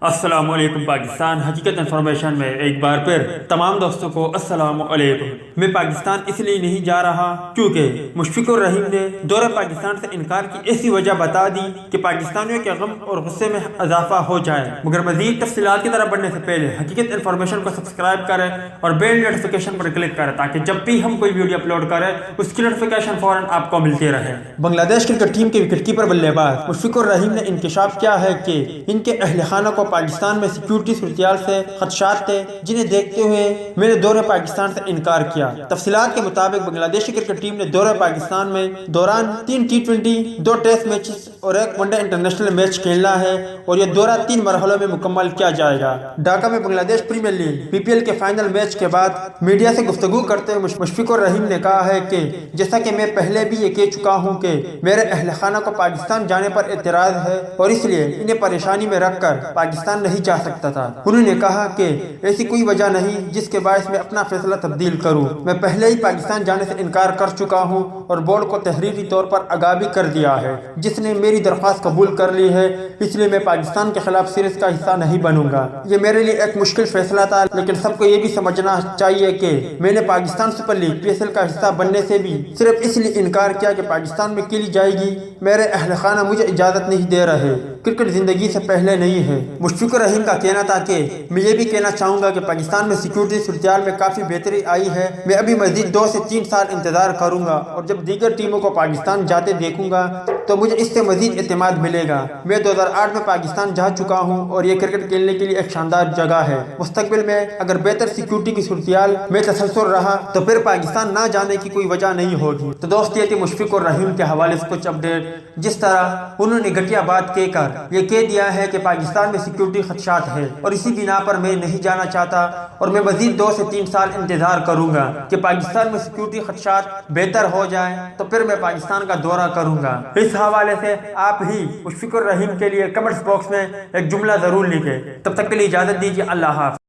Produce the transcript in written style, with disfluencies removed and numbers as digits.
السلام علیکم پاکستان حقیقت انفارمیشن میں ایک بار پھر تمام دوستوں کو السلام علیکم۔ میں پاکستان اس لیے نہیں جا رہا کیونکہ مشفق الرحیم نے دورہ پاکستان سے انکار کی ایسی وجہ بتا دی کہ پاکستانیوں کے غم اور غصے میں اضافہ ہو جائے۔ مگر مزید تفصیلات کی طرف بڑھنے سے پہلے حقیقت انفارمیشن کو سبسکرائب کریں اور بیل نوٹیفیکیشن پر کلک کریں تاکہ جب بھی ہم کوئی ویڈیو اپلوڈ کریں اس کی نوٹیفیکیشن فوراً آپ کو ملتی رہے۔ بنگلہ دیش کرکٹ ٹیم کے وکٹ کیپر بلے باز مشفق الرحیم نے انکشاف کیا ہے کہ ان کے اہل خانہ کو پاکستان میں سیکیورٹی صورتحال سے خدشات تھے، جنہیں دیکھتے ہوئے میں نے دورہ پاکستان سے انکار کیا۔ تفصیلات کے مطابق بنگلہ دیشی کرکٹ ٹیم نے دورہ پاکستان میں دوران 3 T20 2 ٹیسٹ میچز اور 1 ون ڈے انٹرنیشنل میچ کھیلنا ہے اور یہ دورہ 3 مرحلوں میں مکمل کیا جائے گا۔ ڈھاکہ میں بنگلہ دیش پریمیئر لیگ PPL کے فائنل میچ کے بعد میڈیا سے گفتگو کرتے ہوئے مشفق الرحیم نے کہا ہے کہ جیسا کہ میں پہلے بھی یہ کہہ چکا ہوں کہ میرے اہل خانہ کو پاکستان جانے پر اعتراض ہے اور اس لیے انہیں پریشانی میں رکھ کر پاکستان نہیں جا سکتا تھا۔ انہوں نے کہا کہ ایسی کوئی وجہ نہیں جس کے باعث میں اپنا فیصلہ تبدیل کروں۔ میں پہلے ہی پاکستان جانے سے انکار کر چکا ہوں اور بورڈ کو تحریری طور پر آگاہ بھی کر دیا ہے، جس نے میری درخواست قبول کر لی ہے، اس لیے میں پاکستان کے خلاف سیریز کا حصہ نہیں بنوں گا۔ یہ میرے لیے ایک مشکل فیصلہ تھا، لیکن سب کو یہ بھی سمجھنا چاہیے کہ میں نے پاکستان سپر لیگ PSL کا حصہ بننے سے بھی صرف اس لیے انکار کیا کہ پاکستان میں کھیلی جائے گی۔ میرے اہل خانہ مجھے اجازت نہیں دے رہے، کرکٹ زندگی سے پہلے نہیں ہے۔ مشفق الرحیم کا کہنا تھا کہ میں یہ بھی کہنا چاہوں گا کہ پاکستان میں سیکیورٹی صورتحال میں کافی بہتری آئی ہے۔ میں ابھی مزید 2 سے 3 سال انتظار کروں گا اور جب دیگر ٹیموں کو پاکستان جاتے دیکھوں گا تو مجھے اس سے مزید اعتماد ملے گا۔ میں 2008 میں پاکستان جا چکا ہوں اور یہ کرکٹ کھیلنے کے لیے ایک شاندار جگہ ہے۔ مستقبل میں اگر بہتر سیکیورٹی کی صورتحال میں تسلسل رہا تو پھر پاکستان نہ جانے کی کوئی وجہ نہیں ہوگی۔ تو دوست یہ تھی مشفق الرحیم کے حوالے سے کچھ اپڈیٹ، جس طرح انہوں نے گھٹیا بات کہہ کر یہ کہہ دیا ہے کہ پاکستان میں سیکیورٹی خدشات ہے اور اسی بنا پر میں نہیں جانا چاہتا اور میں مزید 2 سے 3 سال انتظار کروں گا کہ پاکستان میں سیکیورٹی خدشات بہتر ہو جائیں تو پھر میں پاکستان کا دورہ کروں گا۔ اس حوالے سے آپ ہی مشفق الرحیم کے لیے کمنٹس باکس میں ایک جملہ ضرور لکھیں۔ تب تک کے لیے اجازت دیجیے، اللہ حافظ۔